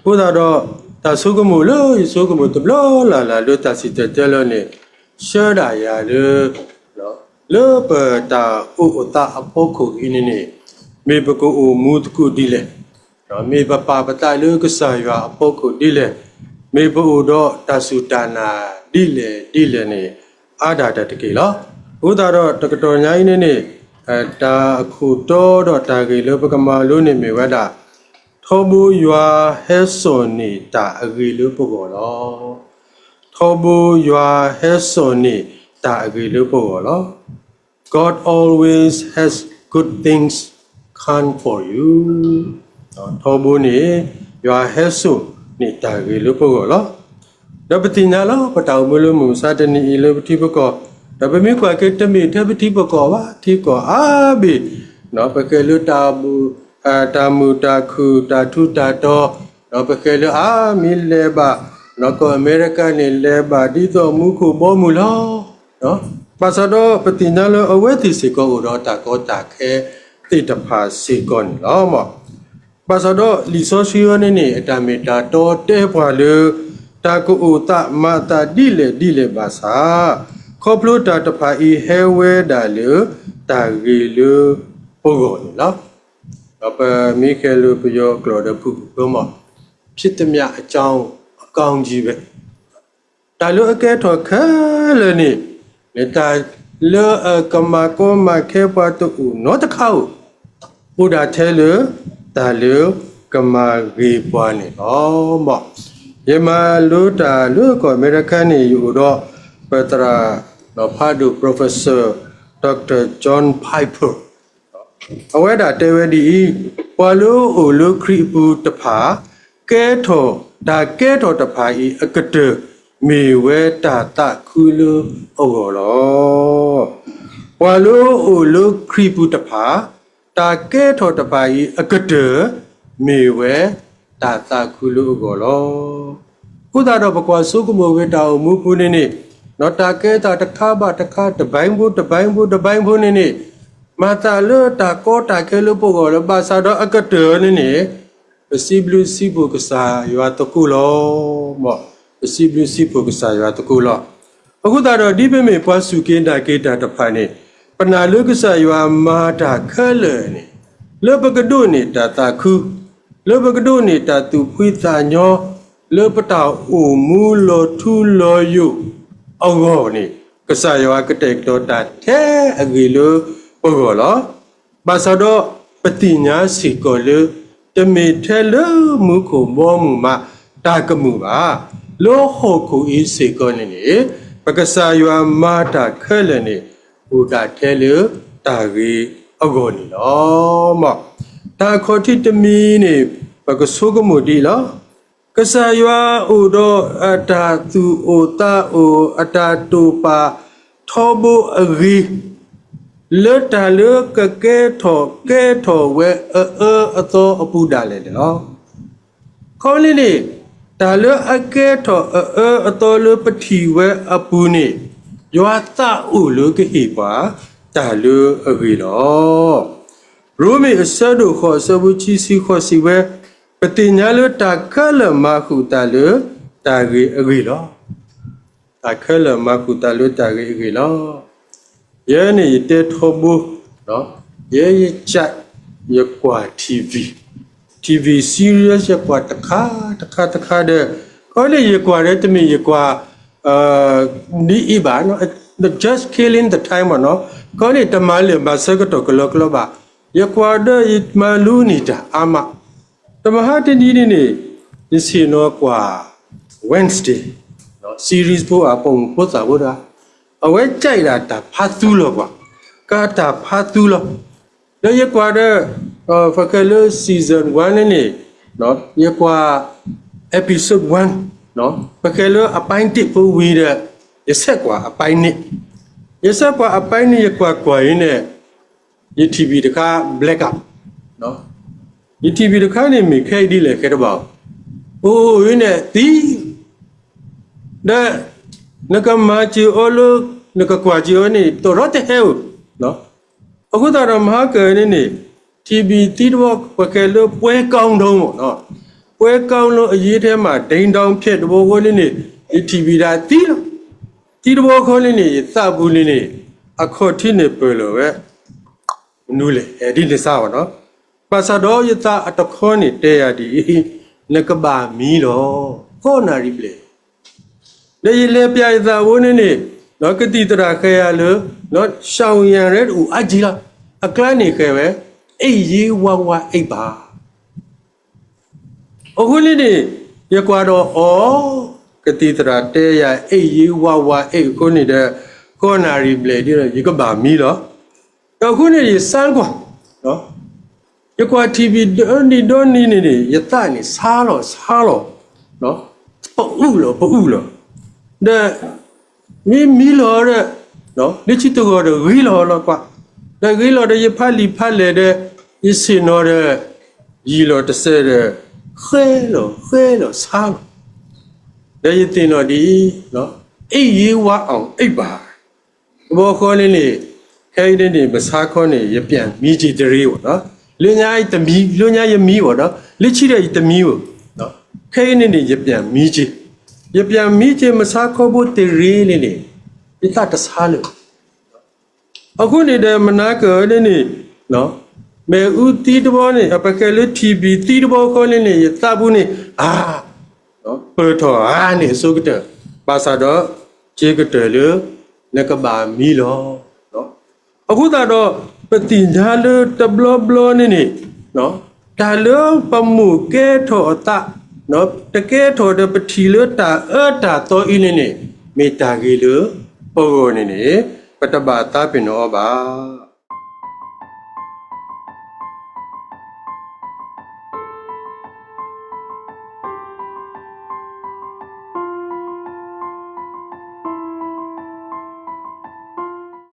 ဘုရားတော့ဒါဆုကမှုလို့ဆုကမှုတဘလာလာလို့တစီတဲ့လို့နေရှောတာရလို့နော်လောပတာဥတာအဖို့ခုအင်းနေမေဘကိုမူတခုဒီလေနော်မေဘပါပတိုင်လို့ကစားရအဖို့ခုဒီလေမေဘိုတော့တဆုတာနာဒီလေနေအာဒါတကေလောဘုရားတော့တကတော်ညာကြီးနေတာအခုတော့တာကေလောပကမာလို့နေမေဝဒထောဘူယွာဟဲဆိုနေတာအဂီလို့ပုဂ္ဂိုလ်လောထောဘူယွာဟဲဆိုနေတာအဂီလို့ပုဂ္ဂိုလ်လော God always has good things come for you ထောဘူနေယွာဟဲဆိုနေတာအဂီလို့ပုဂ္ဂိုလ်လောဒပတိညာလောပတောင်မလို့မူစာတနီလို့ပတိပကောဒပမေကွာကေတမေတပတိပကောဝါတိကောအာဘီနော်ပကေလူတာဘူတာမူတာခုတာထုတာတော့တော့ပကေလအာမီလေဘာနော်ကိုအမေရိကန်နေလေဘာဒီတော့မူခုပေါ်မူလောနော်ပါစတော့ပတိညာလောအဝဲတိစီကောတော့တာကောတာခဲတိတဖာစီကောလောမပါစတော့လီဆိုရှိယနေအတမေတာတော့တဲပွာလေတာကိုဥတမတာဒီလေပါစာခေါပလိုတာတဖာဤဟဲဝဲတာလေတာဂီလေပုဂ္ဂိုလ်နော်အပမိခဲလူပယောကလောဒဖုဘမဖြစ်သည်မြအကြောင်းအကောင်းကြီးပဲတာလို့အကဲထော်ခါလည်းနေလေတာလောကမကောမခဲပါတူနောတခေါဘုရားထဲလေတာလို့ကမာရေပွားနေတော့မယမလို့တာလို့ကိုအမေရိကန်နေယူတော့ပတရာနော်ဖာဒူ Professor Dr. John Piperအဝဲတာတဲဝဲဒီပွာလို့အိုလို့ခရီပူတဖာကဲထော်ဒါကဲထော်တဖာဤအကတမေဝဲတာတခုလို့အော်လောပွာလို့အိုလို့ခရီပူတဖာဒါကဲထော်တဖာဤအကတမေဝဲတာတခုလို့အော်လောခုသာတော့ဘကွာစုကမောဝဲတာမူဖူးနေနေနော်တာကဲတာတခါပါတခါတပိုင်းဘူးနေမာတာလို့တာကောတာခဲလို့ပုဂ္ဂိုလ်ဘာသာတော့အကတေနေပစီဘလူစီပုကစားရွာတကူလောမောပစီဘလူစီပုကစားရွာတကူလောအခုတော့ဒီပေမေပွားစုကင်းတာကေတာတဖာနေပနာလုကစားရွာမာတာခဲလေနေလောပကဒုနေတာတာခုလောပကဒုနေတာသူဖွိသာညောလောပတောအိုမူလောထူလောယုအောဂောနေကစားရွာကတဲ့တော်တာထဲအဂီလို့ပုဂ္ဂိုလ်လောဘာသာတော့ပတိညာစီကိုလေတမေထဲလမုခုမောမှုမတာကမှုပါလောဟောခုဤစီကိုနေပကစားယွာမာတာခဲလနေဘုဒ္ဓထဲလေတာကြီးအကောနေလောမတာခေါတိတမီနေပကဆုကမှုဒီလောကစားယွာဥတော်အတာသူဩတာဩအတာတူပါထောဘအဂီလောတာလောကကဲထောဝဲအသောအပူဒါလေနော်ခေါ်လေတာလောအကဲထောအသောလောပတိဝဲအပူနေယောတာဥလောကဟိပါတာလောအဂီလောရိုမေအစဒုခောစဘူချီစီခောစီဝဲပတိညာလောတာခလမခုတာလောတာဂီအဂီလောတာခလမခုတာလောတာဂီအဂီလောရဲနေတဲထောဘူးနော်ရဲချက်ရကွာ TV series ရကွာတခါတဲ့ခေါ်လေရကွာတဲ့တမင်ရကွာဒီအဘာနော် just killing the time နော်ခေါ်လေတမလေးမဆကတော့ကလောပါရကွာတဲ့မလူနေတာအမတမဟာတဒီနေစီနော်ကွာ Wednesday နော် series ဖို့အပုံပို့စာဖို့တာအဝဲကြိုက်တာဖတ်သူလို့ကွာကာတာဖတ်သူလို့ဒါရကွာတဲ့ဖကလ season 1နေနော်ရကွာ episode 1နော်ဖကလအပိုင်း1ပို့ဝီတဲ့ရဆက်ကွာအပိုင်း2ရဆက်ကွာအပိုင်း2ရကွာရင်းနဲ့ရ TV တခါ black up နော်ရ TV တခါနေမိခဲဒီလေခဲတော့ပေါ့အိုးရင်းနဲ့ဒီဒါနကမာချီအိုလိုနကကွာချီအိုနေတော်ရတဲ့ဟဲနော်အခုတော့မဟာကဲနေ TV တီးတော့ပကဲလို့ပွဲကောင်းတော့ပေါ့နော် ပွဲကောင်းလို့အရေးထဲမှာဒိန်တောင်ဖြစ်တဘောကိုလေးနေဒီတီဗီဒါတီးလို့တီတဘောခေါ်လေးနေသဘူးလေးနေအခုထိနေပြေလို့ပဲနူးလေဒီနေစားပါနော်ပါစာတော်ယတာအတခေါနေတဲရဒီနကဘာမီတော့ခေါနာရီပလေလေလေပြရတာဝနေနေနော်ကတိတရာခဲရလို့နော်ရှောင်းရန်ရဲတူအကြီးလားအကလနေခဲပဲအိတ်ရေးဝဝအိတ်ပါအခုလေးနေရကွာတော့ကတိတရာတဲရအိတ်ရေးဝဝအိတ်ကိုနေတဲ့ခေါနာရီပလေဒီရကဘာမီတော့အခုနေစမ်းကွာနော်ရကွာ TV ဒွန်နီနေရတနေစားတော့နော်ပူလို့တဲ့မီလောတဲ့နော်လက်ချစ်တော့ဂီလောကွာတဲ့ဂီလောတဲ့ရဖတ်လေတဲ့ရစင်တော့တဲ့ရီလောတဆဲတဲ့ခဲလို့စားလို့တဲ့ရတင်တော့ဒီနော်အိတ်ရေးဝအောင်အိတ်ပါဘောခေါ်နေခဲတဲ့နေမစားခေါ်နေရပြန်မိကြီးတရေပေါ့နော်လူညာရဲ့တမီလူညာရဲ့မီပေါ့နော်လက်ချစ်တဲ့တမီပေါ့နော်ခဲနေရပြန်မိကြီးရပြန်မိကြီးမစားခေါ်ဖို့တရေနေဒီတစားလို့အခုနေတဲ့မနာကောနေနော်မေဦးတီတဘောနေအပကယ်လေး TV တီတဘောခေါ်နေရတဘူးနေနော်ပေါ်တော့နေစုကတဲ့ပါစာတော့ခြေကတဲ့လေနကဘာမီလောနော်အခုတော့ပတိညာလတဘလနေနော်ဒါလောပမှုကဲထောတာနော်တကဲထောတဲ့ပတိလတာတာတော့အင်းနေမေတာကြီးလပေါ်နေပတဘာတာပင်တော့ပါ